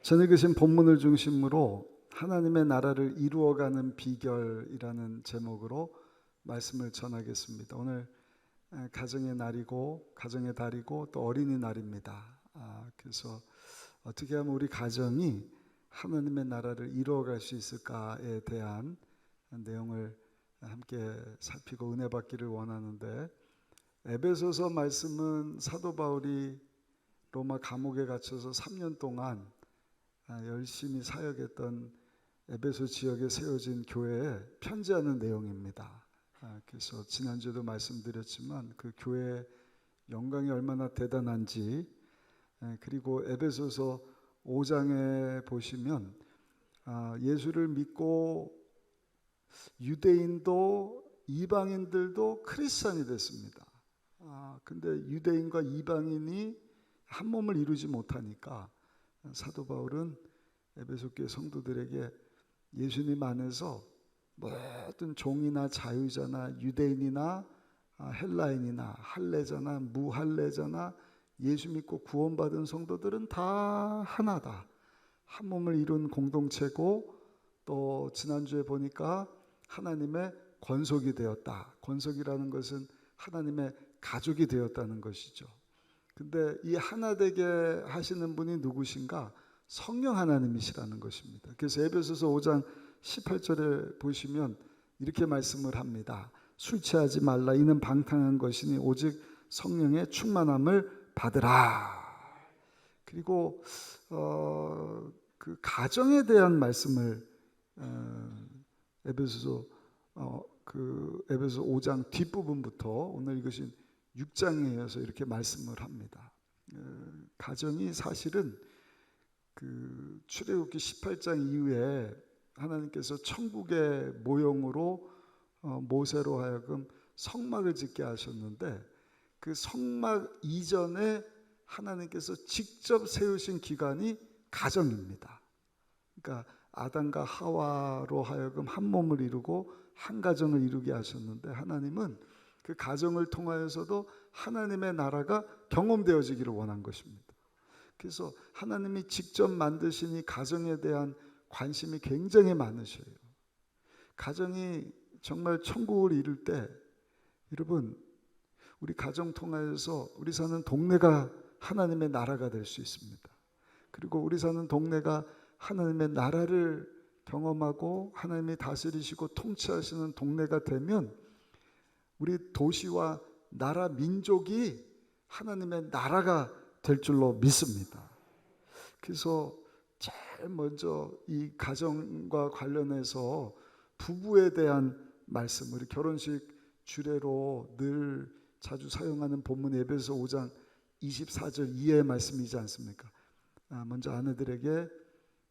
전에 계신 본문을 중심으로 하나님의 나라를 이루어가는 비결이라는 제목으로 말씀을 전하겠습니다. 오늘 가정의 날이고 가정의 달이고 또 어린이날입니다. 그래서 어떻게 하면 우리 가정이 하나님의 나라를 이루어갈 수 있을까에 대한 내용을 함께 살피고 은혜 받기를 원하는데, 에베소서 말씀은 사도 바울이 로마 감옥에 갇혀서 3년 동안 열심히 사역했던 에베소 지역에 세워진 교회에 편지하는 내용입니다. 그래서 지난주에도 말씀드렸지만 그 교회의 영광이 얼마나 대단한지, 그리고 에베소서 5장에 보시면 예수를 믿고 유대인도 이방인들도 크리스찬이 됐습니다. 근데 유대인과 이방인이 한 몸을 이루지 못하니까 사도 바울은 에베소 교회 성도들에게 예수님 안에서 모든 종이나 자유자나 유대인이나 헬라인이나 할례자나 무할례자나 예수 믿고 구원받은 성도들은 다 하나다, 한 몸을 이룬 공동체고, 또 지난주에 보니까 하나님의 권속이 되었다. 권속이라는 것은 하나님의 가족이 되었다는 것이죠. 근데 이 하나 되게 하시는 분이 누구신가? 성령 하나님이시라는 것입니다. 그래서 에베소서 5장 18절에 보시면 이렇게 말씀을 합니다. 술 취하지 말라. 이는 방탕한 것이니 오직 성령의 충만함을 받으라. 그리고 그 가정에 대한 말씀을 에베소서 5장 뒷부분부터 오늘 이것이 6장에 이어서 이렇게 말씀을 합니다. 가정이 사실은 그 출애굽기 18장 이후에 하나님께서 천국의 모형으로 모세로 하여금 성막을 짓게 하셨는데, 그 성막 이전에 하나님께서 직접 세우신 기관이 가정입니다. 그러니까 아담과 하와로 하여금 한 몸을 이루고 한 가정을 이루게 하셨는데, 하나님은 그 가정을 통하여서도 하나님의 나라가 경험되어지기를 원한 것입니다. 그래서 하나님이 직접 만드신 이 가정에 대한 관심이 굉장히 많으셔요. 가정이 정말 천국을 이룰 때, 여러분, 우리 가정 통하여서 우리 사는 동네가 하나님의 나라가 될 수 있습니다. 그리고 우리 사는 동네가 하나님의 나라를 경험하고 하나님이 다스리시고 통치하시는 동네가 되면 우리 도시와 나라 민족이 하나님의 나라가 될 줄로 믿습니다. 그래서 제일 먼저 이 가정과 관련해서 부부에 대한 말씀, 우리 결혼식 주례로 늘 자주 사용하는 본문 에베소 5장 24절 이하의 말씀이지 않습니까? 먼저 아내들에게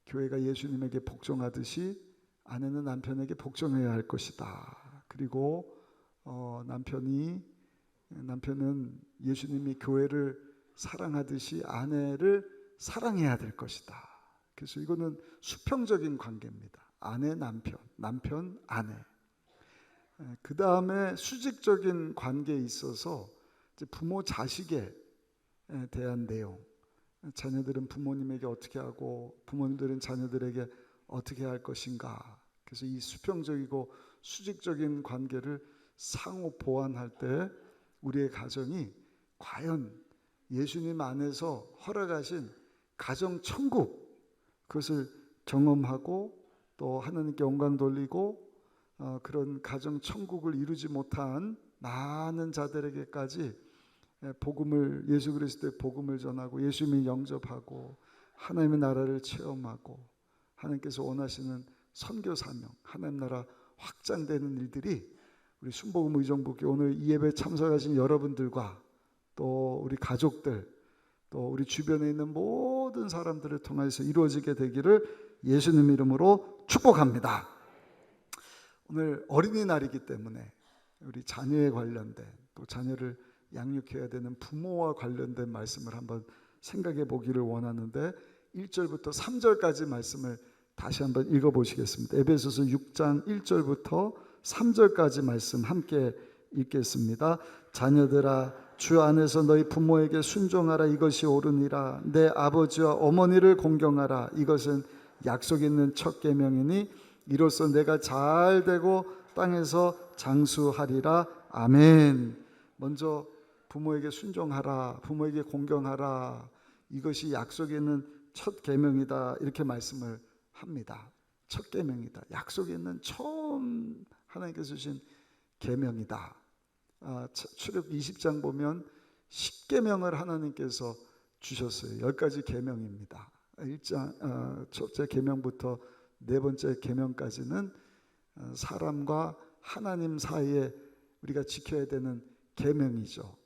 교회가 예수님에게 복종하듯이 아내는 남편에게 복종해야 할 것이다. 그리고 남편은 예수님이 교회를 사랑하듯이 아내를 사랑해야 될 것이다. 그래서 이거는 수평적인 관계입니다. 아내 남편, 남편 아내. 그 다음에 수직적인 관계에 있어서 이제 부모 자식에 대한 내용. 자녀들은 부모님에게 어떻게 하고 부모님들은 자녀들에게 어떻게 할 것인가. 그래서 이 수평적이고 수직적인 관계를 상호 보완할 때 우리의 가정이 과연 예수님 안에서 허락하신 가정 천국, 그것을 경험하고 또 하나님께 영광 돌리고 그런 가정 천국을 이루지 못한 많은 자들에게까지 복음을, 예수 그리스도의 복음을 전하고 예수님을 영접하고 하나님의 나라를 체험하고 하나님께서 원하시는 선교 사명, 하나님 나라 확장되는 일들이 우리 순복음 의정부교회 오늘 이 예배에 참석하신 여러분들과 또 우리 가족들 또 우리 주변에 있는 모든 사람들을 통해서 이루어지게 되기를 예수님 이름으로 축복합니다. 오늘 어린이날이기 때문에 우리 자녀에 관련된, 또 자녀를 양육해야 되는 부모와 관련된 말씀을 한번 생각해 보기를 원하는데, 1절부터 3절까지 말씀을 다시 한번 읽어보시겠습니다. 에베소서 6장 1절부터 3절까지 말씀 함께 읽겠습니다. 자녀들아 주 안에서 너희 부모에게 순종하라. 이것이 옳으니라. 내 아버지와 어머니를 공경하라. 이것은 약속 있는 첫 계명이니 이로써 내가 잘 되고 땅에서 장수하리라. 아멘. 먼저 부모에게 순종하라. 부모에게 공경하라. 이것이 약속 있는 첫 계명이다. 이렇게 말씀을 합니다. 첫 계명이다. 약속 있는 처음 하나님께서 주신 계명이다. 출애굽 20장 보면 10계명을 하나님께서 주셨어요. 10가지 계명입니다. 1장 첫째 계명부터 네 번째 계명까지는 사람과 하나님 사이에 우리가 지켜야 되는 계명이죠.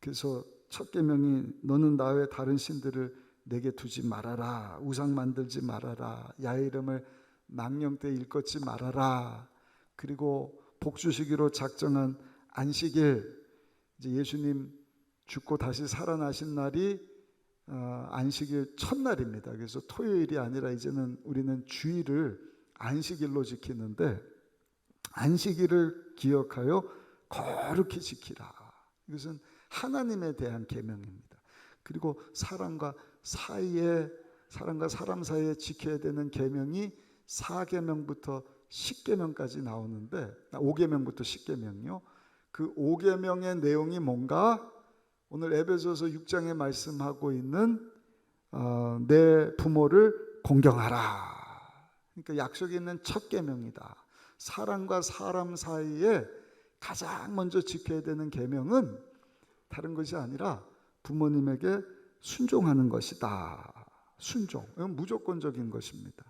그래서 첫 계명이 너는 나 외 다른 신들을 내게 두지 말아라. 우상 만들지 말아라. 야훼 이름을 망령 때 일컫지 말아라. 그리고 복주시기로 작정한 안식일, 이제 예수님 죽고 다시 살아나신 날이 안식일 첫날입니다. 그래서 토요일이 아니라 이제는 우리는 주일을 안식일로 지키는데 안식일을 기억하여 거룩히 지키라. 이것은 하나님에 대한 계명입니다. 그리고 사람과 사람 사이에 지켜야 되는 계명이 4계명부터 10계명까지 나오는데 5계명부터 10계명이요. 그 5계명의 내용이 뭔가 오늘 에베소서 6장에 말씀하고 있는 내 부모를 공경하라. 그러니까 약속이 있는 첫 계명이다. 사람과 사람 사이에 가장 먼저 지켜야 되는 계명은 다른 것이 아니라 부모님에게 순종하는 것이다. 순종, 이건 무조건적인 것입니다.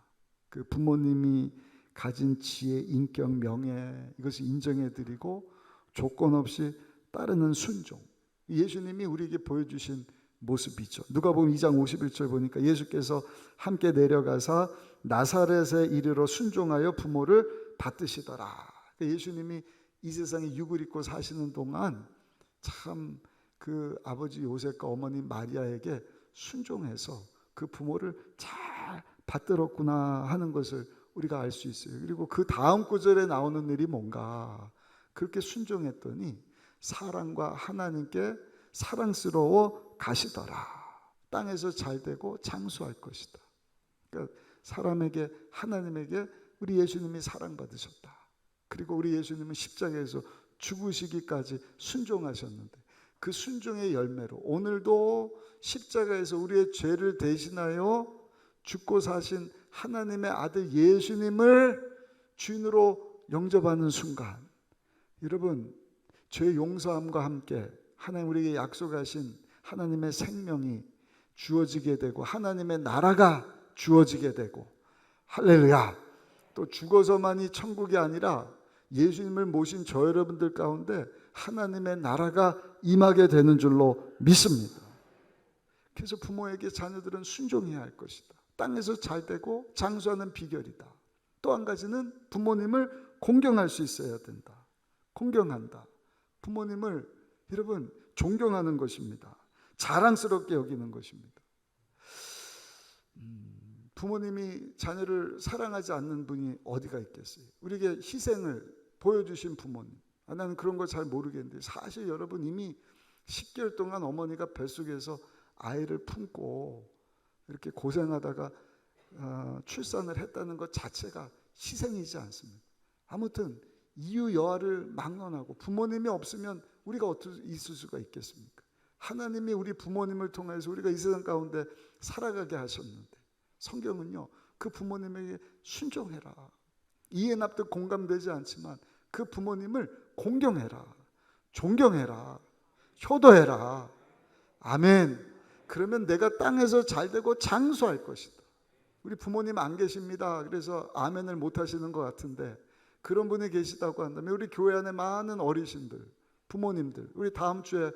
그 부모님이 가진 지혜, 인격, 명예 이것을 인정해드리고 조건 없이 따르는 순종. 예수님이 우리에게 보여주신 모습이죠. 누가복음 2장 51절 보니까 예수께서 함께 내려가사 나사렛에 이르러 순종하여 부모를 받드시더라. 예수님이 이 세상에 육을 입고 사시는 동안 참 그 아버지 요셉과 어머니 마리아에게 순종해서 그 부모를 잘 받들었구나 하는 것을 우리가 알 수 있어요. 그리고 그 다음 구절에 나오는 일이 뭔가 그렇게 순종했더니 사람과 하나님께 사랑스러워 가시더라. 땅에서 잘 되고 장수할 것이다. 그러니까 사람에게 하나님에게 우리 예수님이 사랑받으셨다. 그리고 우리 예수님은 십자가에서 죽으시기까지 순종하셨는데 그 순종의 열매로 오늘도 십자가에서 우리의 죄를 대신하여 죽고 사신 하나님의 아들 예수님을 주인으로 영접하는 순간 여러분 죄 용서함과 함께 하나님 우리에게 약속하신 하나님의 생명이 주어지게 되고 하나님의 나라가 주어지게 되고 할렐루야. 또 죽어서만이 천국이 아니라 예수님을 모신 저 여러분들 가운데 하나님의 나라가 임하게 되는 줄로 믿습니다. 그래서 부모에게 자녀들은 순종해야 할 것이다. 땅에서 잘 되고 장수하는 비결이다. 또 한 가지는 부모님을 공경할 수 있어야 된다. 공경한다. 부모님을 여러분 존경하는 것입니다. 자랑스럽게 여기는 것입니다. 부모님이 자녀를 사랑하지 않는 분이 어디가 있겠어요? 우리에게 희생을 보여주신 부모님. 나는 그런 걸 잘 모르겠는데 사실 여러분 이미 10개월 동안 어머니가 뱃속에서 아이를 품고 이렇게 고생하다가 출산을 했다는 것 자체가 희생이지 않습니까? 아무튼 이유 여하를 막론하고 부모님이 없으면 우리가 어떻게 있을 수가 있겠습니까? 하나님이 우리 부모님을 통해서 우리가 이 세상 가운데 살아가게 하셨는데 성경은요 그 부모님에게 순종해라. 이해 납득 공감되지 않지만 그 부모님을 공경해라. 존경해라. 효도해라. 아멘. 그러면 내가 땅에서 잘되고 장수할 것이다. 우리 부모님 안 계십니다. 그래서 아멘을 못 하시는 것 같은데 그런 분이 계시다고 한다면 우리 교회 안에 많은 어르신들, 부모님들 우리 다음 주에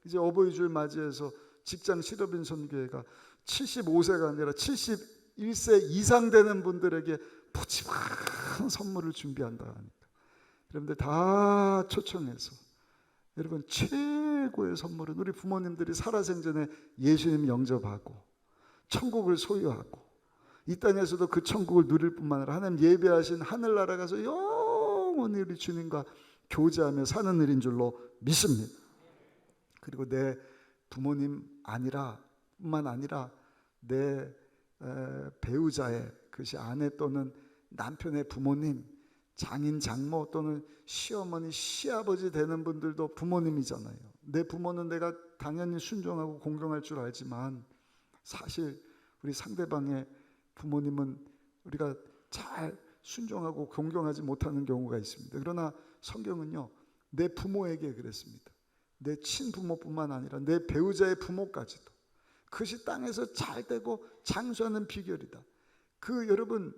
이제 어버이주일 맞이해서 직장 실업인 선교회가 75세가 아니라 71세 이상 되는 분들에게 푸짐한 선물을 준비한다 하니까 여러분들 다 초청해서 여러분 최고의 선물은 우리 부모님들이 살아생전에 예수님 영접하고 천국을 소유하고 이 땅에서도 그 천국을 누릴 뿐만 아니라 하나님 예배하신 하늘나라 가서 영원히 우리 주님과 교제하며 사는 일인 줄로 믿습니다. 그리고 내 부모님 뿐만 아니라 내 배우자의, 그것이 아내 또는 남편의 부모님, 장인 장모 또는 시어머니 시아버지 되는 분들도 부모님이잖아요. 내 부모는 내가 당연히 순종하고 공경할 줄 알지만 사실 우리 상대방의 부모님은 우리가 잘 순종하고 공경하지 못하는 경우가 있습니다. 그러나 성경은요, 내 부모에게 그랬습니다. 내 친부모뿐만 아니라 내 배우자의 부모까지도 그것이 땅에서 잘 되고 장수하는 비결이다. 여러분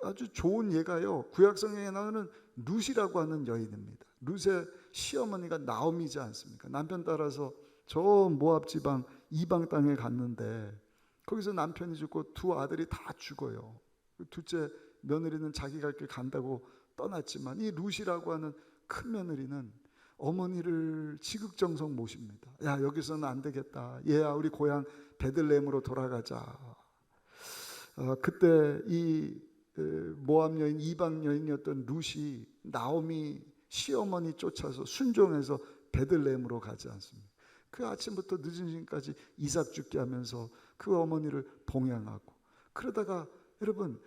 아주 좋은 예가요, 구약 성경에 나오는 룻이라고 하는 여인입니다. 룻의 시어머니가 나오미지 않습니까? 남편 따라서 저 모압 지방 이방 땅에 갔는데 거기서 남편이 죽고 두 아들이 다 죽어요. 둘째 며느리는 자기 갈 길 간다고 떠났지만 이 룻이라고 하는 큰 며느리는 어머니를 지극정성 모십니다. 야, 여기서는 안 되겠다. 얘야, 우리 고향 베들레헴으로 돌아가자. 그때 이 모압 여인, 이방 여인이었던 룻이 나오미 시어머니 쫓아서 순종해서 베들레헴으로 가지 않습니까? 그 아침부터 늦은 시간까지 이삭 죽게 하면서 그 어머니를 봉양하고, 그러다가 여러분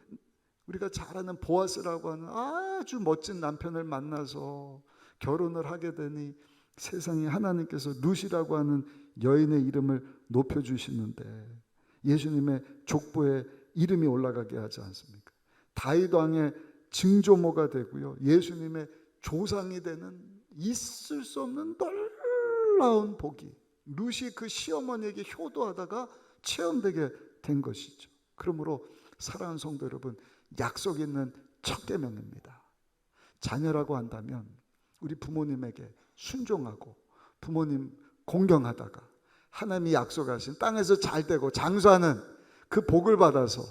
우리가 잘 아는 보아스라고 하는 아주 멋진 남편을 만나서 결혼을 하게 되니 세상에 하나님께서 룻이라고 하는 여인의 이름을 높여주시는데 예수님의 족보에 이름이 올라가게 하지 않습니까? 다윗 왕의 증조모가 되고요, 예수님의 조상이 되는 있을 수 없는 놀라운 복이 룻이 그 시어머니에게 효도하다가 체험되게 된 것이죠. 그러므로 사랑하는 성도 여러분, 약속 있는 첫 계명입니다. 자녀라고 한다면 우리 부모님에게 순종하고 부모님 공경하다가 하나님이 약속하신 땅에서 잘 되고 장수하는 그 복을 받아서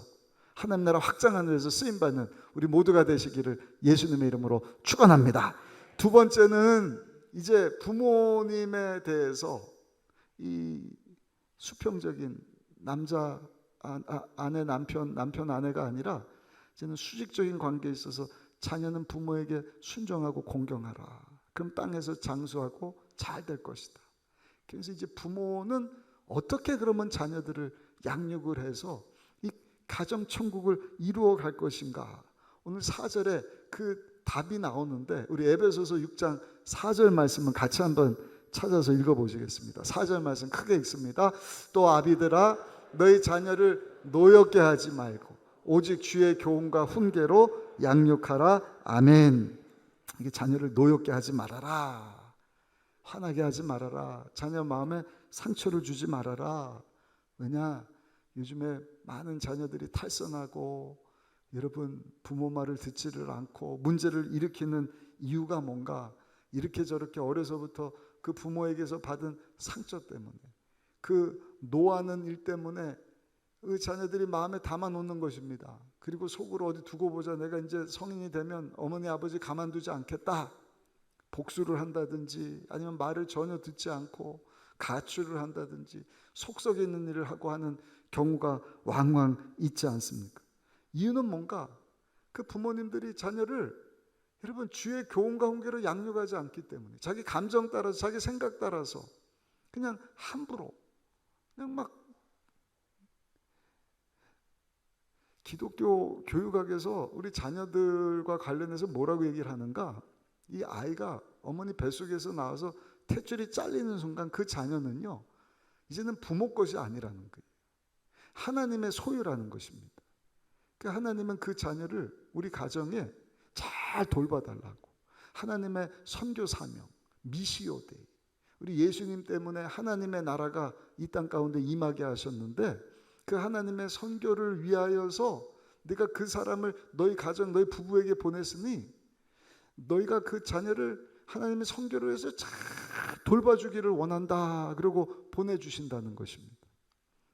하나님 나라 확장하는 데서 쓰임받는 우리 모두가 되시기를 예수님의 이름으로 축원합니다. 두 번째는 이제 부모님에 대해서 이 수평적인 남자 아내 남편 아내가 아니라 이제는 수직적인 관계에 있어서 자녀는 부모에게 순종하고 공경하라. 그럼 땅에서 장수하고 잘 될 것이다. 그래서 이제 부모는 어떻게 그러면 자녀들을 양육을 해서 이 가정 천국을 이루어 갈 것인가? 오늘 4절에 그 답이 나오는데 우리 에베소서 6장 4절 말씀은 같이 한번 찾아서 읽어보시겠습니다. 4절 말씀 크게 읽습니다. 또 아비들아 너희 자녀를 노엽게 하지 말고 오직 주의 교훈과 훈계로 양육하라. 아멘. 이게 자녀를 노엽게 하지 말아라. 화나게 하지 말아라. 자녀 마음에 상처를 주지 말아라. 왜냐? 요즘에 많은 자녀들이 탈선하고 여러분 부모 말을 듣지를 않고 문제를 일으키는 이유가 뭔가? 이렇게 저렇게 어려서부터 그 부모에게서 받은 상처 때문에, 그 노하는 일 때문에 그 자녀들이 마음에 담아놓는 것입니다. 그리고 속으로 어디 두고 보자, 내가 이제 성인이 되면 어머니 아버지 가만두지 않겠다, 복수를 한다든지 아니면 말을 전혀 듣지 않고 가출을 한다든지 속썩에 있는 일을 하고 하는 경우가 왕왕 있지 않습니까? 이유는 뭔가? 그 부모님들이 자녀를 여러분 주의 교훈과 훈계로 양육하지 않기 때문에 자기 감정 따라서 자기 생각 따라서 그냥 함부로 그냥 막 기독교 교육학에서 우리 자녀들과 관련해서 뭐라고 얘기를 하는가? 이 아이가 어머니 뱃속에서 나와서 탯줄이 잘리는 순간 그 자녀는요 이제는 부모 것이 아니라는 거예요. 하나님의 소유라는 것입니다. 그러니까 하나님은 그 자녀를 우리 가정에 잘 돌봐달라고 하나님의 선교 사명 미시오 데이, 우리 예수님 때문에 하나님의 나라가 이 땅 가운데 임하게 하셨는데 그 하나님의 선교를 위하여서 내가 그 사람을 너희 가정 너희 부부에게 보냈으니 너희가 그 자녀를 하나님의 선교를 해서 잘 돌봐주기를 원한다. 그러고 보내주신다는 것입니다.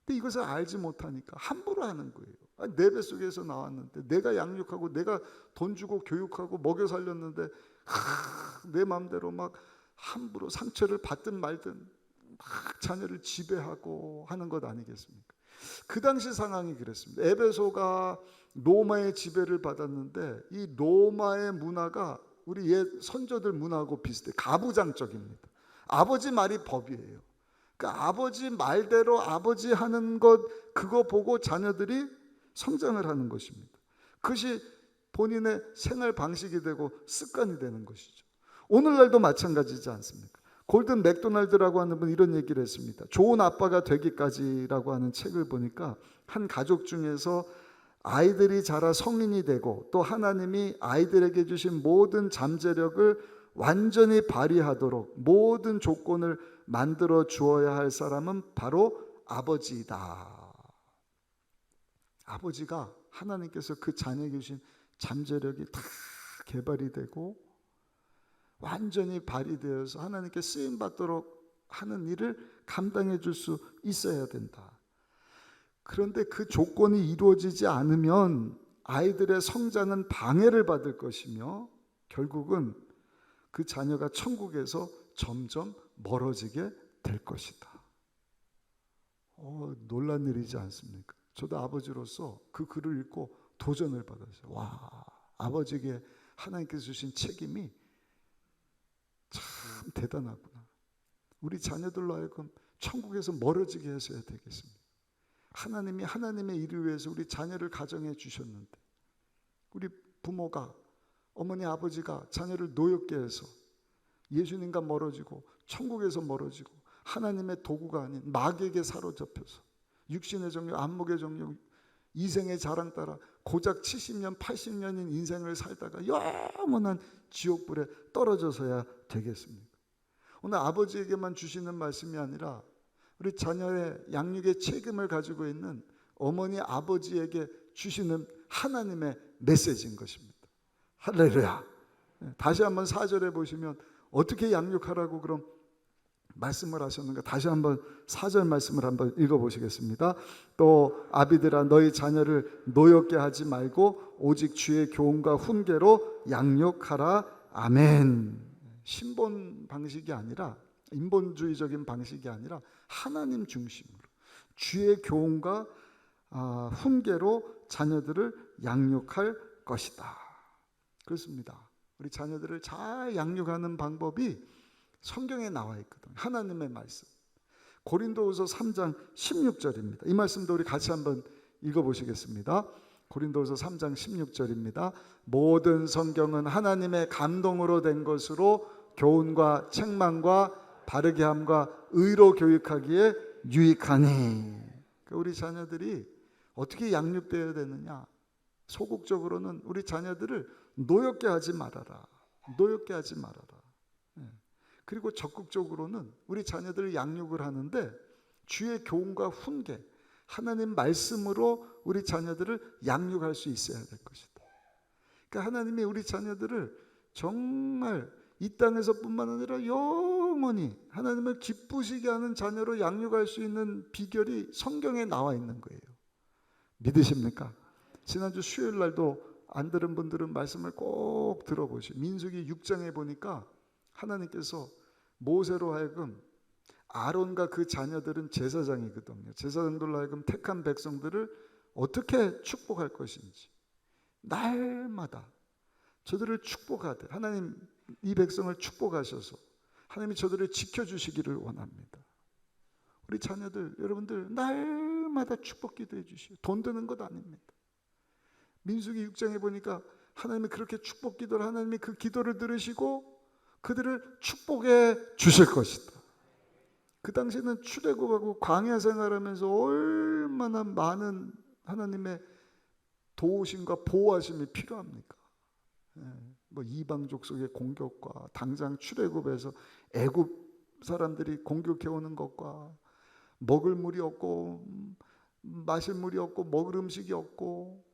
근데 이것을 알지 못하니까 함부로 하는 거예요. 내 뱃속에서 나왔는데 내가 양육하고 내가 돈 주고 교육하고 먹여 살렸는데 내 마음대로 막 함부로 상처를 받든 말든 막 자녀를 지배하고 하는 것 아니겠습니까? 그 당시 상황이 그랬습니다. 에베소가 로마의 지배를 받았는데 이 로마의 문화가 우리 옛 선조들 문화하고 비슷해. 가부장적입니다. 아버지 말이 법이에요. 그러니까 아버지 말대로 아버지 하는 것, 그거 보고 자녀들이 성장을 하는 것입니다. 그것이 본인의 생활 방식이 되고 습관이 되는 것이죠. 오늘날도 마찬가지지 않습니까? 골든 맥도날드라고 하는 분 이런 얘기를 했습니다. 좋은 아빠가 되기까지라고 하는 책을 보니까 한 가족 중에서 아이들이 자라 성인이 되고 또 하나님이 아이들에게 주신 모든 잠재력을 완전히 발휘하도록 모든 조건을 만들어 주어야 할 사람은 바로 아버지이다. 아버지가 하나님께서 그 자녀에게 주신 잠재력이 다 개발이 되고 완전히 발휘되어서 하나님께 쓰임받도록 하는 일을 감당해 줄 수 있어야 된다. 그런데 그 조건이 이루어지지 않으면 아이들의 성장은 방해를 받을 것이며 결국은 그 자녀가 천국에서 점점 멀어지게 될 것이다. 놀란 일이지 않습니까? 저도 아버지로서 그 글을 읽고 도전을 받았어요. 와, 아버지에게 하나님께서 주신 책임이 참 대단하구나. 우리 자녀들로 하여금 천국에서 멀어지게 해서야 되겠습니다. 하나님이 하나님의 일을 위해서 우리 자녀를 가정해 주셨는데 우리 부모가 어머니 아버지가 자녀를 노엽게 해서 예수님과 멀어지고 천국에서 멀어지고 하나님의 도구가 아닌 마귀에게 사로잡혀서 육신의 정욕, 안목의 정욕, 이생의 자랑 따라 고작 70년, 80년인 인생을 살다가 영원한 지옥불에 떨어져서야 되겠습니까? 오늘 아버지에게만 주시는 말씀이 아니라 우리 자녀의 양육의 책임을 가지고 있는 어머니 아버지에게 주시는 하나님의 메시지인 것입니다. 할렐루야. 다시 한번 4절에 보시면 어떻게 양육하라고 그럼 말씀을 하셨는가? 다시 한번 4절 말씀을 한번 읽어보시겠습니다. 또 아비들아 너희 자녀를 노엽게 하지 말고 오직 주의 교훈과 훈계로 양육하라. 아멘. 신본 방식이 아니라 인본주의적인 방식이 아니라 하나님 중심으로 주의 교훈과 훈계로 자녀들을 양육할 것이다. 그렇습니다. 우리 자녀들을 잘 양육하는 방법이 성경에 나와 있거든요. 하나님의 말씀. 고린도후서 3장 16절입니다. 이 말씀도 우리 같이 한번 읽어보시겠습니다. 고린도후서 3장 16절입니다. 모든 성경은 하나님의 감동으로 된 것으로 교훈과 책망과 바르게 함과 의로 교육하기에 유익하니. 우리 자녀들이 어떻게 양육되어야 되느냐? 소극적으로는 우리 자녀들을 노엽게 하지 말아라. 노엽게 하지 말아라. 그리고 적극적으로는 우리 자녀들을 양육을 하는데 주의 교훈과 훈계, 하나님 말씀으로 우리 자녀들을 양육할 수 있어야 될 것이다. 그러니까 하나님이 우리 자녀들을 정말 이 땅에서뿐만 아니라 영원히 하나님을 기쁘시게 하는 자녀로 양육할 수 있는 비결이 성경에 나와 있는 거예요. 믿으십니까? 지난주 수요일 날도 안 들은 분들은 말씀을 꼭 들어보시오. 민수기 6장에 보니까 하나님께서 모세로 하여금 아론과 그 자녀들은 제사장이거든요. 제사장들로 하여금 택한 백성들을 어떻게 축복할 것인지 날마다 저들을 축복하되 하나님 이 백성을 축복하셔서 하나님이 저들을 지켜주시기를 원합니다. 우리 자녀들 여러분들 날마다 축복 기도해 주시오. 돈 드는 것 아닙니다. 민수기 6장에 보니까 하나님이 그렇게 축복 기도를 하나님이 그 기도를 들으시고 그들을 축복해 주실 것이다. 그 당시에는 출애굽하고 광야 생활하면서 얼마나 많은 하나님의 도우심과 보호하심이 필요합니까? 뭐 이방 족속의 공격과 당장 출애굽에서 애굽 사람들이 공격해 오는 것과 먹을 물이 없고 마실 물이 없고 먹을 음식이 없고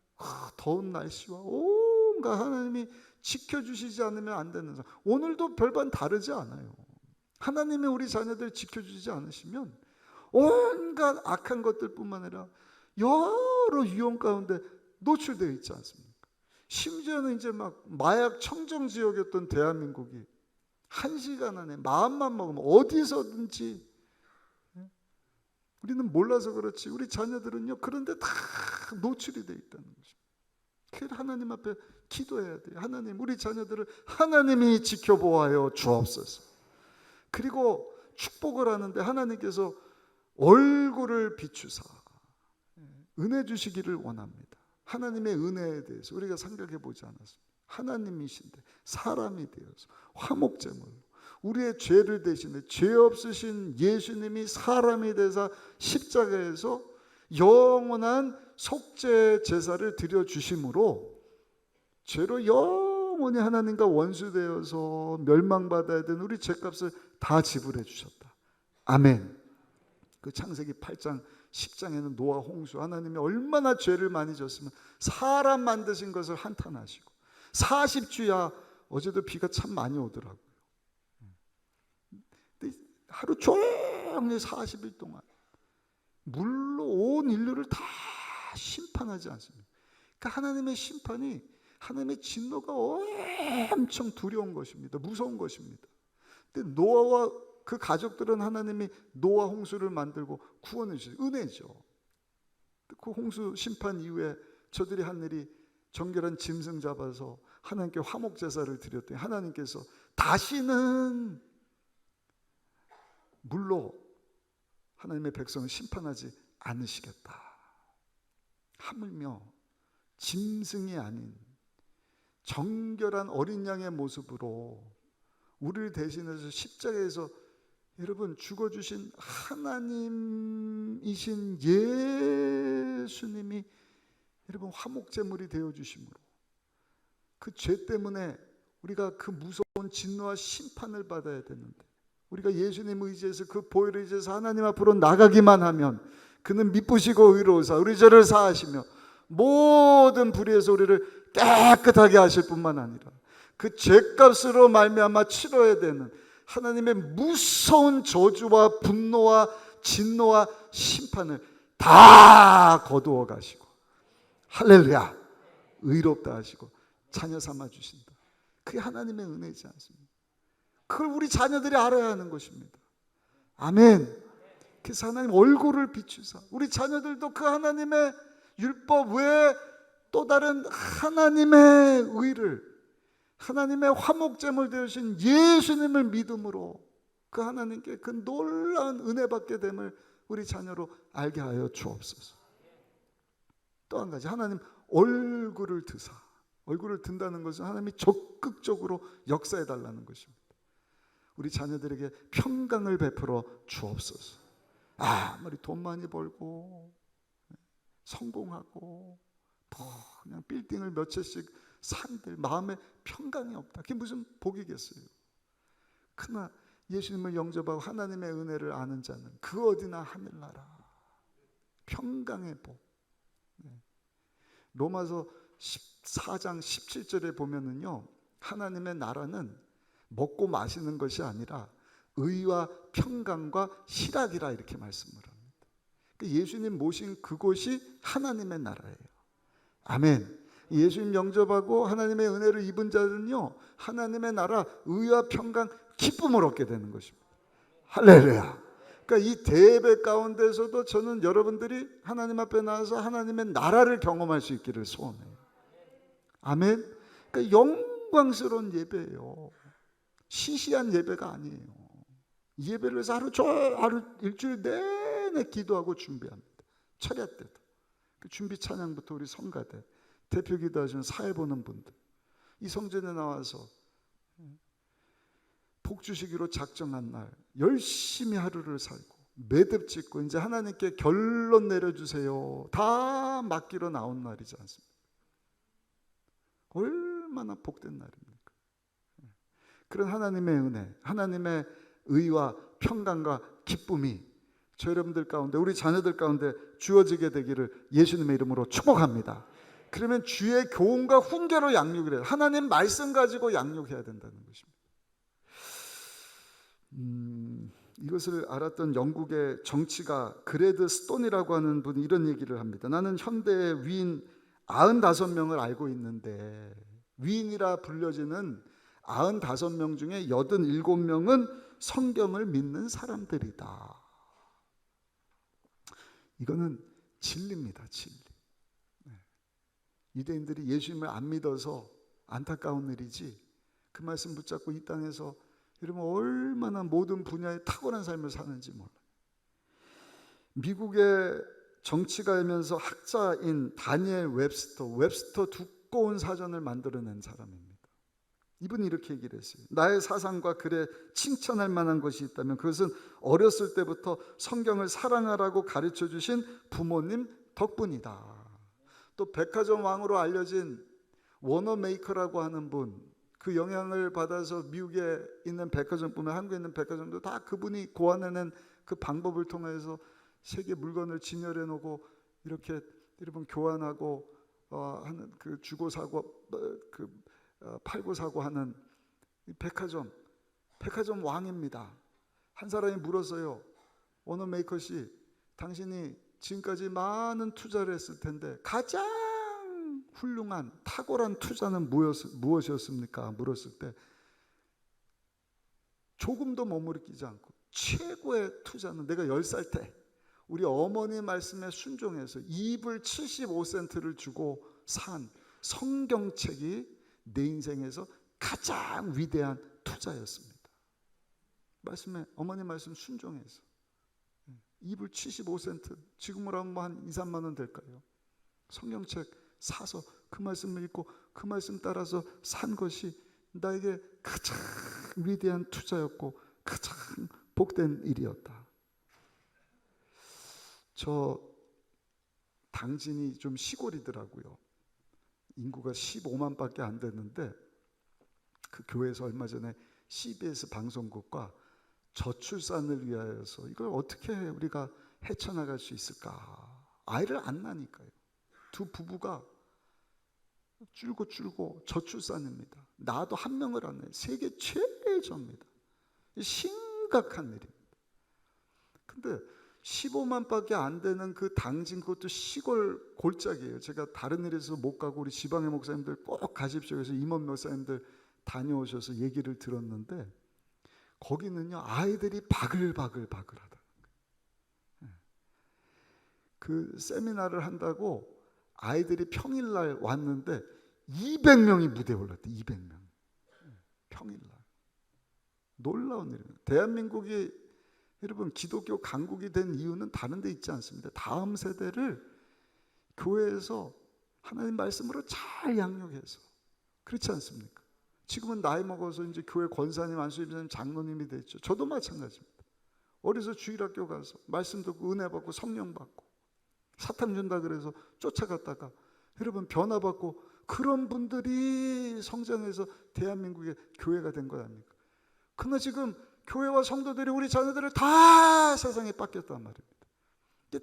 더운 날씨와 온갖 하나님이 지켜주시지 않으면 안 되는 상황. 오늘도 별반 다르지 않아요. 하나님이 우리 자녀들 지켜주지 않으시면 온갖 악한 것들뿐만 아니라 여러 위험 가운데 노출되어 있지 않습니까? 심지어는 이제 막 마약 청정 지역이었던 대한민국이 1시간 안에 마음만 먹으면 어디서든지, 우리는 몰라서 그렇지 우리 자녀들은요 그런데 다 노출이 되어 있다는 것입니다. 그래서 하나님 앞에 기도해야 돼요. 하나님 우리 자녀들을 하나님이 지켜보아요 주옵소서. 그리고 축복을 하는데 하나님께서 얼굴을 비추사 은혜 주시기를 원합니다. 하나님의 은혜에 대해서 우리가 생각해 보지 않았습니다. 하나님이신데 사람이 되어서 화목제물로 우리의 죄를 대신해 죄 없으신 예수님이 사람이 되사 십자가에서 영원한 속죄 제사를 드려주심으로 죄로 영원히 하나님과 원수되어서 멸망받아야 되는 우리 죄값을 다 지불해 주셨다. 아멘. 그 창세기 8장 10장에는 노아 홍수, 하나님이 얼마나 죄를 많이 졌으면 사람 만드신 것을 한탄하시고 40주야, 어제도 비가 참 많이 오더라고요. 근데 하루 종일 40일 동안 물로 온 인류를 다 심판하지 않습니다. 그러니까 하나님의 심판이, 하나님의 진노가 엄청 두려운 것입니다. 무서운 것입니다. 근데 노아와 그 가족들은 하나님이 노아 홍수를 만들고 구원해 주신 은혜죠. 그 홍수 심판 이후에 저들이 한 일이 정결한 짐승 잡아서 하나님께 화목 제사를 드렸더니 하나님께서 다시는 물로 하나님의 백성을 심판하지 않으시겠다. 하물며 짐승이 아닌 정결한 어린 양의 모습으로 우리를 대신해서 십자가에서 여러분 죽어주신 하나님이신 예수님이 여러분 화목제물이 되어주심으로 그 죄 때문에 우리가 그 무서운 진노와 심판을 받아야 되는데 우리가 예수님 의지해서 그 보혈을 의지해서 하나님 앞으로 나가기만 하면 그는 미쁘시고 의로우사 우리 죄를 사하시며 모든 불의에서 우리를 깨끗하게 하실 뿐만 아니라 그 죄값으로 말미암아 치러야 되는 하나님의 무서운 저주와 분노와 진노와 심판을 다 거두어 가시고 할렐루야 의롭다 하시고 자녀 삼아 주신다. 그게 하나님의 은혜이지 않습니까? 그걸 우리 자녀들이 알아야 하는 것입니다. 아멘. 그래서 하나님 얼굴을 비추사 우리 자녀들도 그 하나님의 율법 외에 또 다른 하나님의 의를, 하나님의 화목제물 되신 예수님을 믿음으로 그 하나님께 그 놀라운 은혜 받게 됨을 우리 자녀로 알게 하여 주옵소서. 또 한 가지, 하나님 얼굴을 드사. 얼굴을 든다는 것은 하나님이 적극적으로 역사해 달라는 것입니다. 우리 자녀들에게 평강을 베풀어 주옵소서. 아무리 돈 많이 벌고 성공하고 그냥 빌딩을 몇 채씩 산들 마음에 평강이 없다. 그게 무슨 복이겠어요. 그러나 예수님을 영접하고 하나님의 은혜를 아는 자는 그 어디나 하늘나라 평강의 복. 로마서 14장 17절에 보면은요, 하나님의 나라는 먹고 마시는 것이 아니라 의와 평강과 희락이라 이렇게 말씀을 합니다. 예수님 모신 그곳이 하나님의 나라예요. 아멘. 예수님 영접하고 하나님의 은혜를 입은 자들은요, 하나님의 나라 의와 평강 기쁨을 얻게 되는 것입니다. 할렐루야. 그러니까 이 대배 가운데서도 저는 여러분들이 하나님 앞에 나와서 하나님의 나라를 경험할 수 있기를 소원해요. 아멘. 그러니까 영광스러운 예배예요. 시시한 예배가 아니에요. 이 예배를 위해서 하루 일주일 내내 기도하고 준비합니다. 철야 때도 그 준비 찬양부터 우리 성가대 대표 기도하시는 사회 보는 분들 이 성전에 나와서 복 주시기로 작정한 날 열심히 하루를 살고 매듭 짓고 이제 하나님께 결론 내려주세요 다 맡기러 나온 날이지 않습니까? 얼마나 복된 날입니까? 그런 하나님의 은혜, 하나님의 의와 평강과 기쁨이 저 여러분들 가운데 우리 자녀들 가운데 주어지게 되기를 예수님의 이름으로 축복합니다. 그러면 주의 교훈과 훈계로 양육을 해요. 하나님 말씀 가지고 양육해야 된다는 것입니다. 이것을 알았던 영국의 정치가 그레드 스톤이라고 하는 분이 이런 얘기를 합니다. 나는 현대의 위인 95명을 알고 있는데 위인이라 불려지는 95명 중에 87명은 성경을 믿는 사람들이다. 이거는 진리입니다. 진리. 유대인들이 예수님을 안 믿어서 안타까운 일이지 그 말씀 붙잡고 이 땅에서 여러분 얼마나 모든 분야에 탁월한 삶을 사는지 몰라요. 미국의 정치가이면서 학자인 다니엘 웹스터 두꺼운 사전을 만들어낸 사람입니다. 이분이 이렇게 얘기를 했어요. 나의 사상과 글에 칭찬할 만한 것이 있다면 그것은 어렸을 때부터 성경을 사랑하라고 가르쳐 주신 부모님 덕분이다. 또 백화점 왕으로 알려진 워너메이커라고 하는 분, 그 영향을 받아서 미국에 있는 백화점뿐만 아니라 한국에 있는 백화점도 다 그분이 고안해낸 그 방법을 통해서 세계 물건을 진열해 놓고 이렇게 여러분 교환하고 하는 그 주고 사고 팔고 사고 하는 백화점 왕입니다. 한 사람이 물었어요. 워너메이커 씨, 당신이 지금까지 많은 투자를 했을 텐데 가장 훌륭한 탁월한 투자는 무엇이었습니까? 물었을 때 조금도 머무르지 않고 최고의 투자는 내가 10살 때 우리 어머니 말씀에 순종해서 2불 75센트를 주고 산 성경책이 내 인생에서 가장 위대한 투자였습니다. 말씀에 어머니 말씀 순종해서 2불 75센트, 지금으로 하면 한 2, 3만 원 될까요? 성경책 사서 그 말씀을 읽고 그 말씀 따라서 산 것이 나에게 가장 위대한 투자였고 가장 복된 일이었다. 저 당진이 좀 시골이더라고요. 인구가 15만밖에 안 됐는데 그 교회에서 얼마 전에 CBS 방송국과 저출산을 위하여서 이걸 어떻게 우리가 헤쳐나갈 수 있을까? 아이를 안 낳으니까요. 두 부부가 줄고 저출산입니다. 나도 한 명을 안 낳아요. 세계 최저입니다. 심각한 일입니다. 근데 15만밖에 안 되는 그 당진, 그것도 시골 골짜기예요. 제가 다른 일에서 못 가고 우리 지방의 목사님들 꼭 가십시오. 그래서 임원 목사님들 다녀오셔서 얘기를 들었는데 거기는요 아이들이 바글바글하다. 그 세미나를 한다고 아이들이 평일날 왔는데 200명이 무대에 올랐대. 200명 평일날. 놀라운 일이에요. 대한민국이 여러분 기독교 강국이 된 이유는 다른 데 있지 않습니다. 다음 세대를 교회에서 하나님 말씀으로 잘 양육해서, 그렇지 않습니까? 지금은 나이 먹어서 이제 교회 권사님, 안수집사님, 장로님이 됐죠. 저도 마찬가지입니다. 어려서 주일학교 가서 말씀 듣고 은혜 받고 성령 받고 사탕 준다 그래서 쫓아갔다가 여러분 변화 받고 그런 분들이 성장해서 대한민국의 교회가 된 거 아닙니까? 그러나 지금 교회와 성도들이 우리 자녀들을 다 세상에 뺏겼단 말입니다.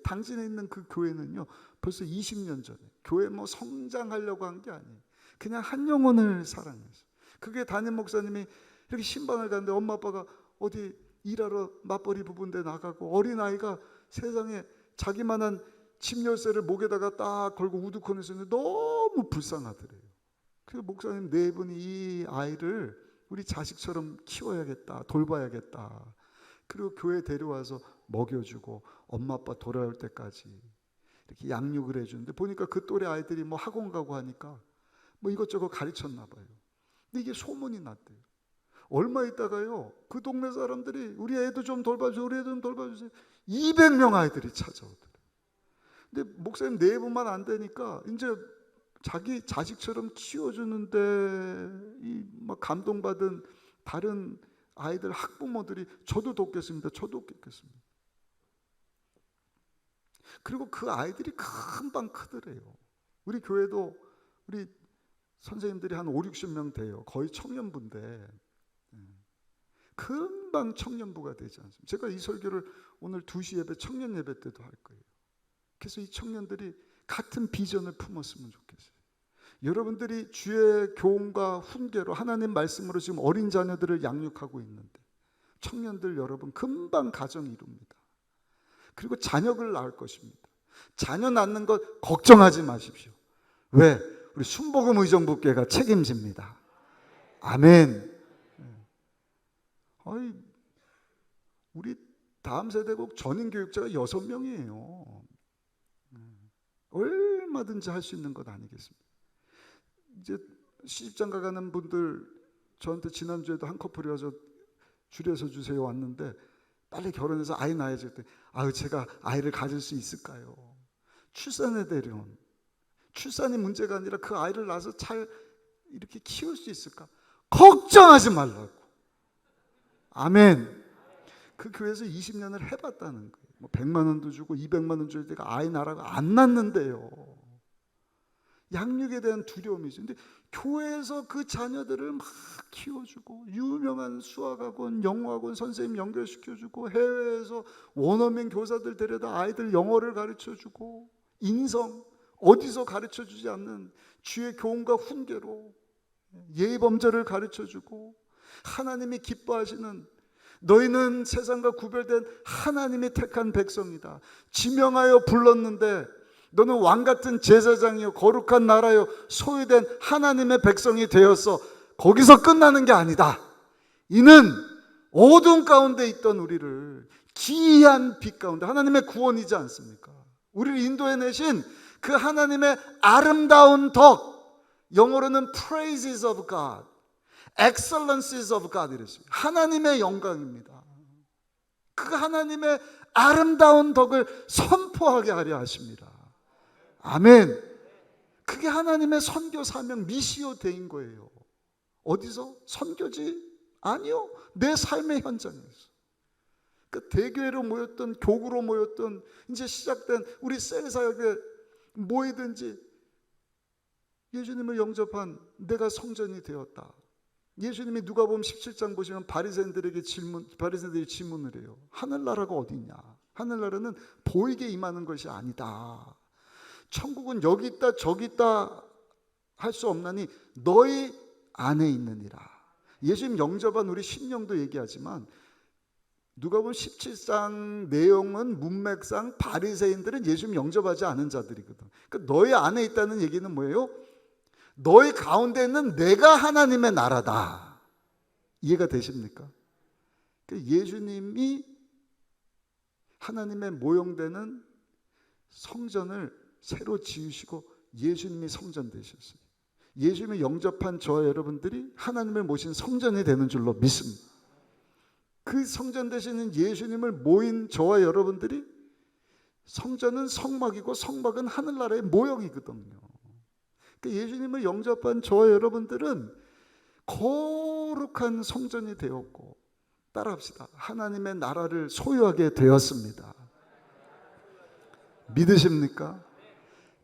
당진에 있는 그 교회는요 벌써 20년 전에 교회 뭐 성장하려고 한 게 아니에요. 그냥 한 영혼을 사랑해서. 그게 담임 목사님이 이렇게 신방을 갔는데 엄마 아빠가 어디 일하러 맞벌이 부부인데 나가고 어린아이가 세상에 자기만한 집 열쇠를 목에다가 딱 걸고 우두커니에 있는데 너무 불쌍하더래요. 그래서 목사님 네 분이 이 아이를 우리 자식처럼 키워야겠다, 돌봐야겠다. 그리고 교회 데려와서 먹여주고 엄마 아빠 돌아올 때까지 이렇게 양육을 해주는데 보니까 그 또래 아이들이 뭐 학원 가고 하니까 뭐 이것저것 가르쳤나 봐요. 근데 이게 소문이 났대요. 얼마 있다가요 그 동네 사람들이 우리 애도 좀 돌봐주세요, 우리 애도 좀 돌봐주세요. 200명 아이들이 찾아오더래요. 근데 목사님 네 분만 안 되니까 이제 자기 자식처럼 키워주는데 이 막 감동받은 다른 아이들 학부모들이 저도 돕겠습니다. 저도 돕겠습니다. 그리고 그 아이들이 금방 크더래요. 우리 교회도 우리 선생님들이 한 5, 60명 돼요. 거의 청년부인데 금방 청년부가 되지 않습니까? 제가 이 설교를 오늘 2시 예배 청년 예배 때도 할 거예요. 그래서 이 청년들이 같은 비전을 품었으면 좋겠어요. 여러분들이 주의 교훈과 훈계로 하나님 말씀으로 지금 어린 자녀들을 양육하고 있는데 청년들 여러분 금방 가정 이룹니다. 그리고 자녀를 낳을 것입니다. 자녀 낳는 것 걱정하지 마십시오. 왜? 우리 순복음 의정부교회가 책임집니다. 아멘. 우리 다음 세대국 전임 교육자가 6명이에요. 얼마든지 할 수 있는 것 아니겠습니까? 이제 시집장가 가는 분들 저한테 지난주에도 한 커플이 와서 줄여서 주세요 왔는데 빨리 결혼해서 아이 낳아야지. 그랬더니 아유, 제가 아이를 가질 수 있을까요? 출산에 대련, 출산이 문제가 아니라 그 아이를 낳아서 잘 이렇게 키울 수 있을까? 걱정하지 말라고. 아멘. 그 교회에서 20년을 해봤다는 거예요. 뭐 100만 원도 주고 200만 원 줄 때가 아이 낳으라고 안 낳는데요. 양육에 대한 두려움이 있어요. 근데 교회에서 그 자녀들을 막 키워주고 유명한 수학학원, 영어학원 선생님 연결시켜주고 해외에서 원어민 교사들 데려다 아이들 영어를 가르쳐주고 인성 어디서 가르쳐주지 않는 주의 교훈과 훈계로 예의범절을 가르쳐주고 하나님이 기뻐하시는 너희는 세상과 구별된 하나님이 택한 백성이다. 지명하여 불렀는데 너는 왕같은 제사장이요 거룩한 나라요 소유된 하나님의 백성이 되었어. 거기서 끝나는 게 아니다. 이는 어두운 가운데 있던 우리를 기이한 빛 가운데, 하나님의 구원이지 않습니까? 우리를 인도해내신 그 하나님의 아름다운 덕, 영어로는 praises of God, excellencies of God 이랬습니다. 하나님의 영광입니다. 그 하나님의 아름다운 덕을 선포하게 하려 하십니다. 아멘. 그게 하나님의 선교 사명 미시오 대인 거예요. 어디서? 선교지? 아니요. 내 삶의 현장에서. 그 대교회로 모였던, 교구로 모였던, 이제 시작된 우리 셀 사역에 모이든지 예수님을 영접한 내가 성전이 되었다. 예수님이 누가복음 17장 보시면 바리새인들이 질문을 해요. 하늘나라가 어디 있냐? 하늘나라는 보이게 임하는 것이 아니다. 천국은 여기 있다 저기 있다 할 수 없나니 너희 안에 있느니라. 예수님 영접한 우리 심령도 얘기하지만 누가복음 17장 내용은 문맥상 바리새인들은 예수님 영접하지 않은 자들이거든. 그러니까 너희 안에 있다는 얘기는 뭐예요? 너희 가운데 있는 내가 하나님의 나라다. 이해가 되십니까? 예수님이 하나님의 모형되는 성전을 새로 지으시고 예수님이 성전 되셨어요. 예수님을 영접한 저와 여러분들이 하나님을 모신 성전이 되는 줄로 믿습니다. 그 성전 되시는 예수님을 모인 저와 여러분들이, 성전은 성막이고 성막은 하늘나라의 모형이거든요. 예수님을 영접한 저와 여러분들은 거룩한 성전이 되었고, 따라합시다, 하나님의 나라를 소유하게 되었습니다. 믿으십니까?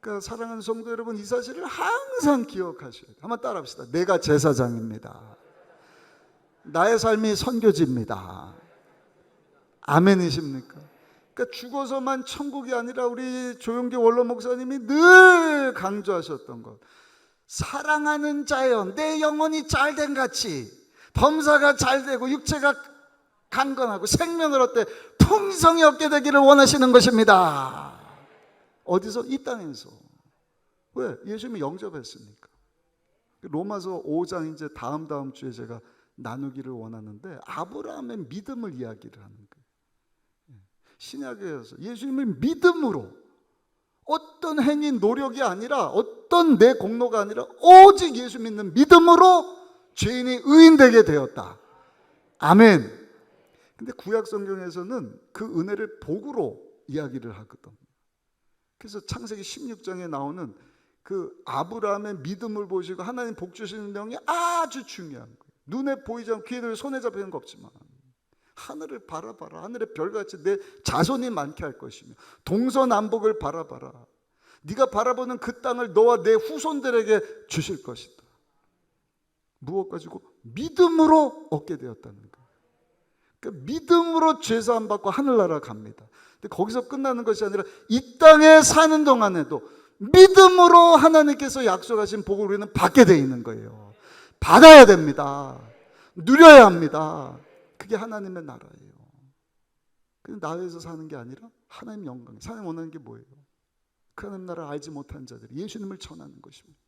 그러니까 사랑하는 성도 여러분, 이 사실을 항상 기억하셔야 돼요. 한번 따라합시다. 내가 제사장입니다. 나의 삶이 선교지입니다. 아멘이십니까? 그러니까 죽어서만 천국이 아니라 우리 조용기 원로 목사님이 늘 강조하셨던 것, 사랑하는 자여 내 영혼이 잘된 같이 범사가 잘되고 육체가 강건하고 생명을 얻되 풍성이 얻게 되기를 원하시는 것입니다. 어디서? 이 땅에서. 왜? 예수님이 영접했으니까. 로마서 5장 이제 다음 주에 제가 나누기를 원하는데 아브라함의 믿음을 이야기를 하는 거예요. 신약에서 예수님을 믿음으로, 어떤 행위 노력이 아니라 어떤 내 공로가 아니라 오직 예수 믿는 믿음으로 죄인이 의인되게 되었다. 아멘. 근데 구약 성경에서는 그 은혜를 복으로 이야기를 하거든. 그래서 창세기 16장에 나오는 그 아브라함의 믿음을 보시고 하나님 복 주시는 내용이 아주 중요한 거예요. 눈에 보이지 않고 귀에 들려 손에 잡히는 거 없지만 하늘을 바라봐라. 하늘의 별같이 내 자손이 많게 할 것이며 동서남북을 바라봐라. 네가 바라보는 그 땅을 너와 내 후손들에게 주실 것이다. 무엇 가지고? 믿음으로 얻게 되었다는 거예요. 그러니까 믿음으로 죄사함 받고 하늘나라 갑니다. 근데 거기서 끝나는 것이 아니라 이 땅에 사는 동안에도 믿음으로 하나님께서 약속하신 복을 우리는 받게 돼 있는 거예요. 받아야 됩니다. 누려야 합니다. 그게 하나님의 나라예요. 그냥 나라에서 사는 게 아니라 하나님 영광, 하나님 원하는 게 뭐예요? 그 하나님 나라 알지 못한 자들이 예수님을 전하는 것입니다.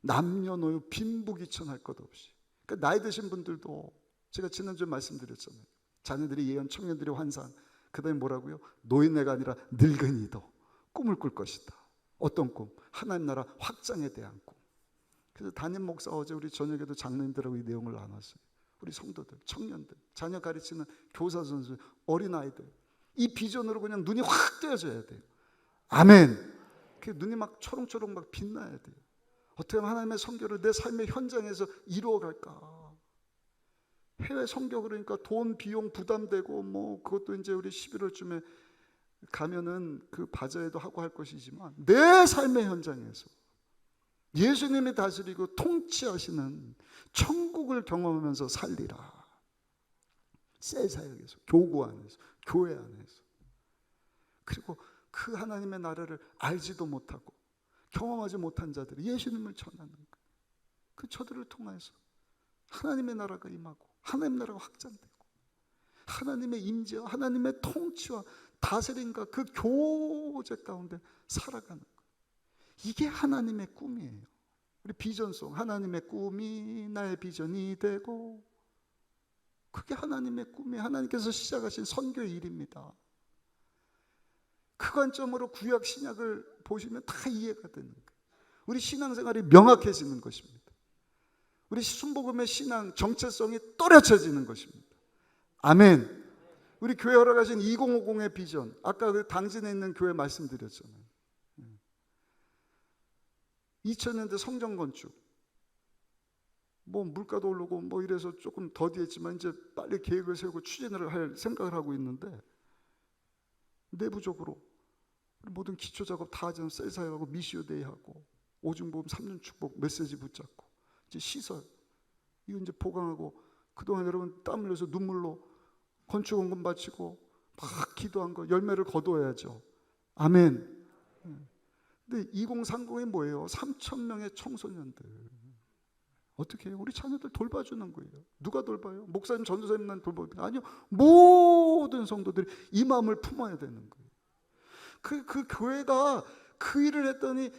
남녀노소 빈부귀천할 것 없이. 그러니까 나이 드신 분들도, 제가 지난주에 말씀드렸잖아요. 자녀들이 예언, 청년들이 환상, 그 다음에 뭐라고요? 노인네가 아니라 늙은이도 꿈을 꿀 것이다. 어떤 꿈? 하나님 나라 확장에 대한 꿈. 그래서 담임 목사 어제 우리 저녁에도 장로님들하고 이 내용을 나눴어요. 우리 성도들, 청년들, 자녀 가르치는 교사 선수, 어린아이들, 이 비전으로 그냥 눈이 확 떼어져야 돼요. 아멘. 그 눈이 막 초롱초롱 막 빛나야 돼요. 어떻게 하면 하나님의 선교를 내 삶의 현장에서 이루어갈까? 해외 선교 그러니까 돈 비용 부담되고 뭐 그것도 이제 우리 11월쯤에 가면은 그 바자회도 하고 할 것이지만 내 삶의 현장에서 예수님이 다스리고 통치하시는 천국을 경험하면서 살리라. 새 사역에서, 교구 안에서, 교회 안에서. 그리고 그 하나님의 나라를 알지도 못하고 경험하지 못한 자들이 예수님을 전하는 거예요. 그 저들을 통해서 하나님의 나라가 임하고 하나님의 나라가 확장되고 하나님의 임재와 하나님의 통치와 다스림과 그 교제 가운데 살아가는 거예요. 이게 하나님의 꿈이에요. 우리 비전송, 하나님의 꿈이 나의 비전이 되고, 그게 하나님의 꿈이에요. 하나님께서 시작하신 선교의 일입니다. 그 관점으로 구약 신약을 보시면 다 이해가 되는 거예요. 우리 신앙생활이 명확해지는 것입니다. 우리 순복음의 신앙 정체성이 또렷해지는 것입니다. 아멘. 우리 교회 허락하신 2050의 비전, 아까 그 당진에 있는 교회 말씀드렸잖아요. 2000년대 성전 건축, 뭐 물가도 오르고 뭐 이래서 조금 더디했지만 이제 빨리 계획을 세우고 추진을 할 생각을 하고 있는데, 내부적으로 모든 기초 작업 다 하잖아요. 셀 사역하고 미시오데이 하고 오중보험 3년 축복 메시지 붙잡고 이제 시설 이거 이제 보강하고, 그동안 여러분 땀 흘려서 눈물로 건축원금 바치고 막 기도한 거 열매를 거둬야죠. 아멘. 근데 2030이 뭐예요? 3,000명의 청소년들. 어떻게 해요? 우리 자녀들 돌봐주는 거예요. 누가 돌봐요? 목사님, 전도사님만 돌봐요? 아니요. 모든 성도들이 이 마음을 품어야 되는 거예요. 그 교회가 그 일을 했더니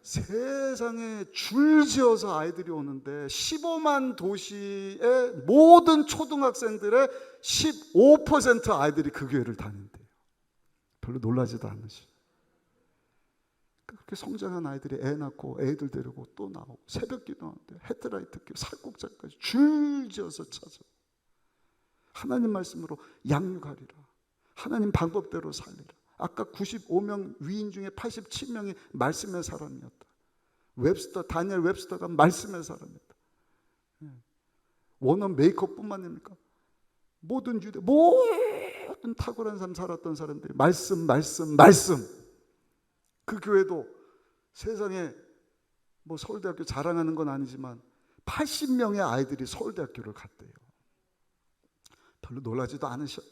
세상에 줄지어서 아이들이 오는데 15만 도시의 모든 초등학생들의 15% 아이들이 그 교회를 다닌대요. 별로 놀라지도 않으시죠. 그렇게 성장한 아이들이 애 낳고 애들 데리고 또 나오고 새벽 기도하는데 헤드라이트 교 살국자까지 줄지어서 찾아 하나님 말씀으로 양육하리라. 하나님 방법대로 살리라. 아까 95명 위인 중에 87명이 말씀의 사람이었다. 웹스터, 다니엘 웹스터가 말씀의 사람이었다. 원어 메이커뿐만 아닙니까? 모든 유대, 모든 탁월한 삶 살았던 사람들이 말씀. 그 교회도 세상에 뭐 서울대학교 자랑하는 건 아니지만 80명의 아이들이 서울대학교를 갔대요. 별로 놀라지도 않으셔요.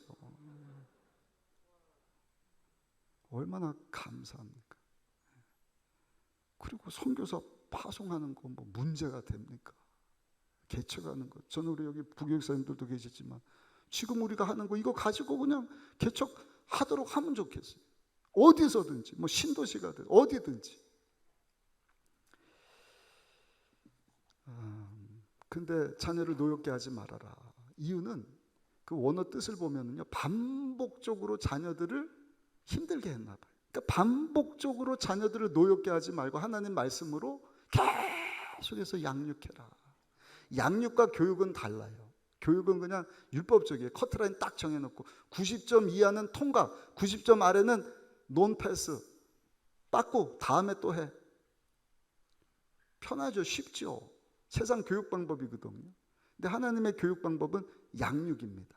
얼마나 감사합니까? 그리고 선교사 파송하는 거 뭐 문제가 됩니까? 개척하는 거. 저는 우리 여기 부교육사님들도 계시지만 지금 우리가 하는 거 이거 가지고 그냥 개척하도록 하면 좋겠어요. 어디서든지, 뭐 신도시가 돼 어디든지. 근데 자녀를 노엽게 하지 말아라. 이유는 그 원어 뜻을 보면요, 반복적으로 자녀들을 힘들게 했나 봐요. 그러니까 반복적으로 자녀들을 노엽게 하지 말고 하나님 말씀으로 계속해서 양육해라. 양육과 교육은 달라요. 교육은 그냥 율법적이에요. 커트라인 딱 정해놓고 90점 이하는 통과, 90점 아래는 논패스, 빠꾸 다음에 또 해. 편하죠. 쉽죠. 세상 교육 방법이거든요. 근데 하나님의 교육 방법은 양육입니다.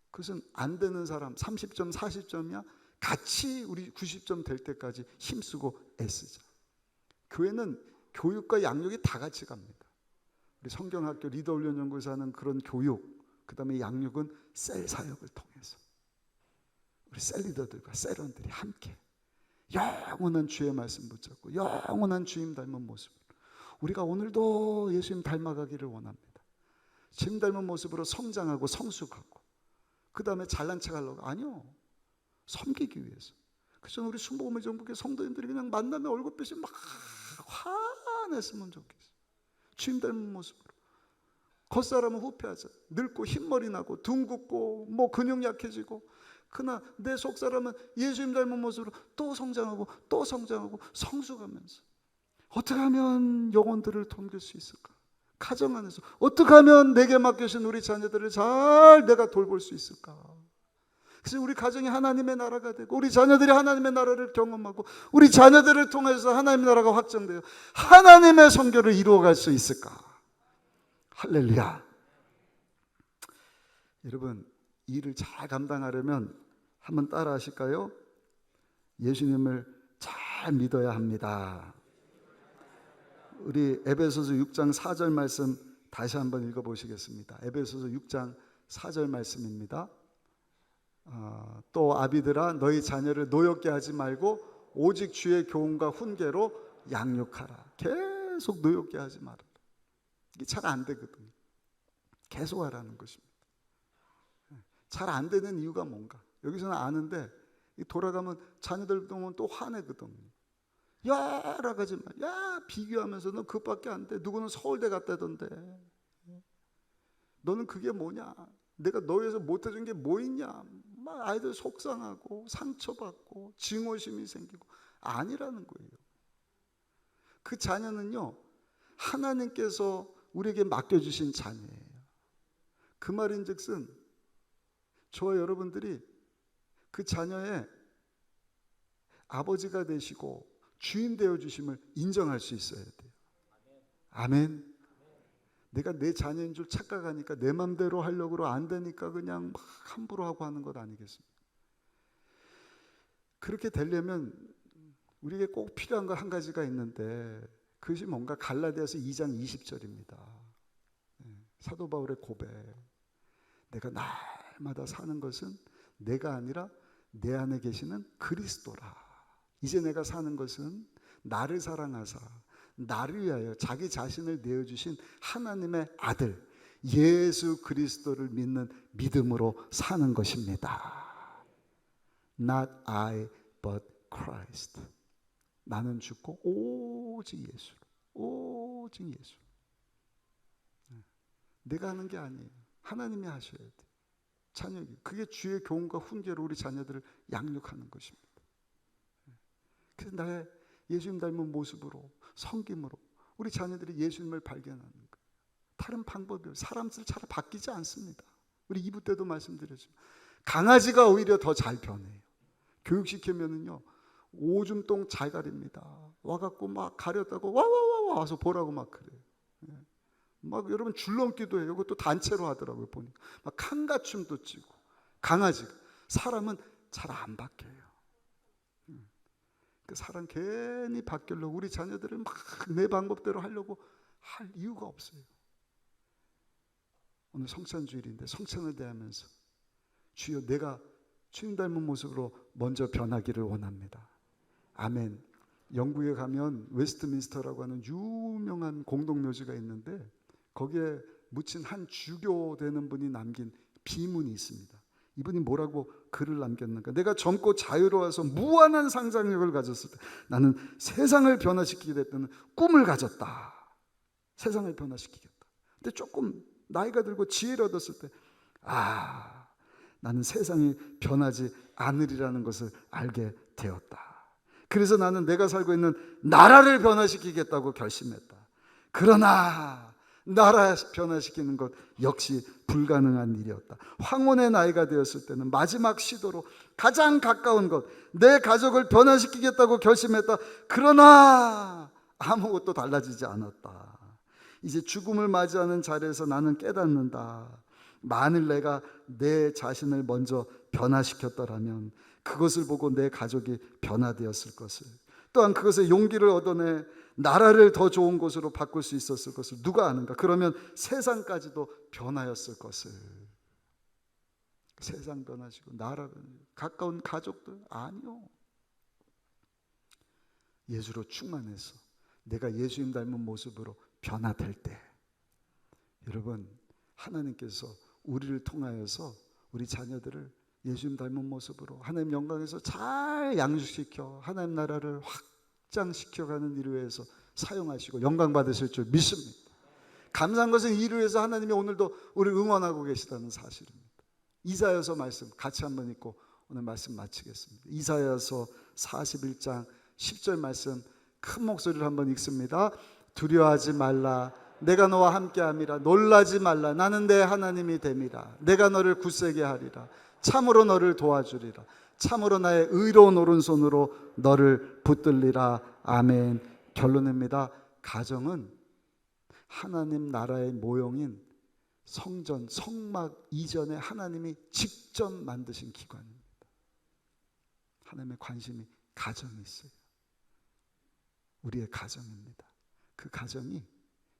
그것은 안 되는 사람 30점, 40점이야. 같이 우리 90점 될 때까지 힘쓰고 애쓰자. 교회는 교육과 양육이 다 같이 갑니다. 우리 성경학교 리더훈련연구에서 하는 그런 교육, 그 다음에 양육은 셀 사역을 통해서 우리 셀 리더들과 셀원들이 함께 영원한 주의 말씀 붙잡고 영원한 주님 닮은 모습으로 우리가 오늘도 예수님 닮아가기를 원합니다. 주님 닮은 모습으로 성장하고 성숙하고 그 다음에 잘난 척 하려고 아니요. 섬기기 위해서. 그래서 우리 순복음의 정복의 성도님들이 그냥 만나면 얼굴빛이 막 환했으면 좋겠어요. 주님 닮은 모습으로. 겉사람은 후패하자. 늙고 흰머리 나고 둥긋고 뭐 근육 약해지고, 그러나 내 속사람은 예수님 닮은 모습으로 또 성장하고 또 성장하고 성숙하면서 어떻게 하면 영혼들을 돕길 수 있을까? 가정 안에서 어떻게 하면 내게 맡겨진 우리 자녀들을 잘 내가 돌볼 수 있을까? 그래서 우리 가정이 하나님의 나라가 되고 우리 자녀들이 하나님의 나라를 경험하고 우리 자녀들을 통해서 하나님의 나라가 확정되어 하나님의 선교를 이루어갈 수 있을까? 할렐루야. 여러분, 일을 잘 감당하려면 한번 따라 하실까요? 예수님을 잘 믿어야 합니다. 우리 에베소서 6장 4절 말씀 다시 한번 읽어보시겠습니다. 에베소서 6장 4절 말씀입니다. 또 아비들아 너희 자녀를 노엽게 하지 말고 오직 주의 교훈과 훈계로 양육하라. 계속 노엽게 하지 말아라. 이게 잘 안 되거든요. 계속 하라는 것입니다. 잘 안 되는 이유가 뭔가? 여기서는 아는데 돌아가면 자녀들 보면 또 화내거든요. 야, 라고 하지 마. 야, 비교하면서 너 그것밖에 안 돼. 누구는 서울대 갔다던데. 너는 그게 뭐냐? 내가 너에서 못해준 게 뭐 있냐? 막 아이들 속상하고 상처받고 증오심이 생기고 아니라는 거예요. 그 자녀는요, 하나님께서 우리에게 맡겨주신 자녀예요. 그 말인즉슨 저와 여러분들이 그 자녀의 아버지가 되시고 주인 되어주심을 인정할 수 있어야 돼요. 아멘. 내가 내 자녀인 줄 착각하니까 내 맘대로 하려고 안 되니까 그냥 막 함부로 하고 하는 것 아니겠습니까? 그렇게 되려면 우리에게 꼭 필요한 거 한 가지가 있는데 그것이 뭔가 갈라디아서 2장 20절입니다. 사도 바울의 고백. 내가 날마다 사는 것은 내가 아니라 내 안에 계시는 그리스도라. 이제 내가 사는 것은 나를 사랑하사 나를 위하여 자기 자신을 내어주신 하나님의 아들 예수 그리스도를 믿는 믿음으로 사는 것입니다. Not I but Christ. 나는 죽고 오직 예수. 오직 예수. 내가 하는 게 아니에요. 하나님이 하셔야 돼요. 자녀에게. 그게 주의 교훈과 훈계로 우리 자녀들을 양육하는 것입니다. 그래서 나의 예수님 닮은 모습으로 섬김으로 우리 자녀들이 예수님을 발견하는 거예요. 다른 방법이 사람들 잘 바뀌지 않습니다. 우리 2부 때도 말씀드렸지만 강아지가 오히려 더 잘 변해요. 교육시키면은요 오줌똥 잘 가립니다. 와갖고 막 가렸다고 와와와 와서 보라고 막 그래요. 막 여러분 줄넘기도 해요. 이것도 단체로 하더라고요. 보니까 막 칸가춤도 치고. 강아지가. 사람은 잘 안 바뀌어요. 그 사람 괜히 바뀌려고 우리 자녀들을 막 내 방법대로 하려고 할 이유가 없어요. 오늘 성찬주일인데 성찬을 대하면서 주여 내가 주님 닮은 모습으로 먼저 변하기를 원합니다. 아멘. 영국에 가면 웨스트민스터라고 하는 유명한 공동묘지가 있는데 거기에 묻힌 한 주교되는 분이 남긴 비문이 있습니다. 이분이 뭐라고 글을 남겼는가? 내가 젊고 자유로워서 무한한 상상력을 가졌을 때 나는 세상을 변화시키겠다는 꿈을 가졌다. 세상을 변화시키겠다. 근데 조금 나이가 들고 지혜를 얻었을 때 나는 세상이 변하지 않으리라는 것을 알게 되었다. 그래서 나는 내가 살고 있는 나라를 변화시키겠다고 결심했다. 그러나 나라 변화시키는 것 역시 불가능한 일이었다. 황혼의 나이가 되었을 때는 마지막 시도로 가장 가까운 것, 내 가족을 변화시키겠다고 결심했다. 그러나 아무것도 달라지지 않았다. 이제 죽음을 맞이하는 자리에서 나는 깨닫는다. 만일 내가 내 자신을 먼저 변화시켰더라면 그것을 보고 내 가족이 변화되었을 것을, 또한 그것에 용기를 얻어내 나라를 더 좋은 곳으로 바꿀 수 있었을 것을 누가 아는가? 그러면 세상까지도 변하였을 것을. 세상 변하시고 나라 변하시고 가까운 가족들 아니요. 예수로 충만해서 내가 예수님 닮은 모습으로 변화될 때 여러분 하나님께서 우리를 통하여서 우리 자녀들을 예수님 닮은 모습으로 하나님 영광에서 잘 양육시켜 하나님 나라를 확장시켜가는 일을 위해서 사용하시고 영광 받으실 줄 믿습니다. 감사한 것은 이를 위해서 하나님이 오늘도 우리를 응원하고 계시다는 사실입니다. 이사야서 말씀 같이 한번 읽고 오늘 말씀 마치겠습니다. 이사야서 41장 10절 말씀 큰 목소리로 한번 읽습니다. 두려워하지 말라. 내가 너와 함께함이라. 놀라지 말라. 나는 내 하나님이 됨이라. 내가 너를 굳세게 하리라. 참으로 너를 도와주리라. 참으로 나의 의로운 오른손으로 너를 붙들리라. 아멘. 결론입니다. 가정은 하나님 나라의 모형인 성전, 성막 이전에 하나님이 직접 만드신 기관입니다. 하나님의 관심이 가정에 있어요. 우리의 가정입니다. 그 가정이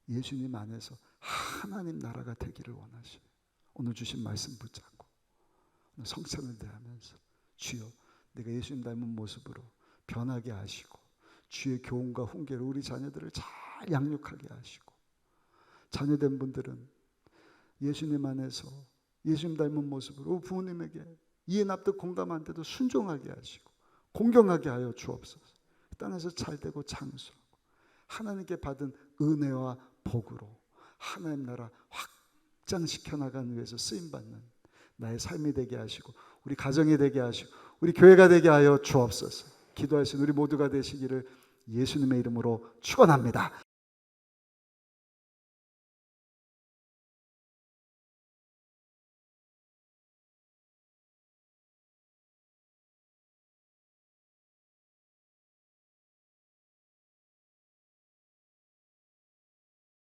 예수님 안에서 하나님 나라가 되기를 원하셔요. 오늘 주신 말씀 붙잡고 오늘 성찬을 대하면서 주여, 내가 예수님 닮은 모습으로 변하게 하시고 주의 교훈과 훈계로 우리 자녀들을 잘 양육하게 하시고, 자녀된 분들은 예수님 안에서 예수님 닮은 모습으로 부모님에게 이해 납득 공감한 때도 순종하게 하시고 공경하게 하여 주옵소서. 땅에서 잘되고 장수하고 하나님께 받은 은혜와 복으로 하나님 나라 확장시켜 나가기 위해서 쓰임받는 나의 삶이 되게 하시고 우리 가정이 되게 하시고 우리 교회가 되게 하여 주옵소서. 기도하신 우리 모두가 되시기를 예수님의 이름으로 축원합니다.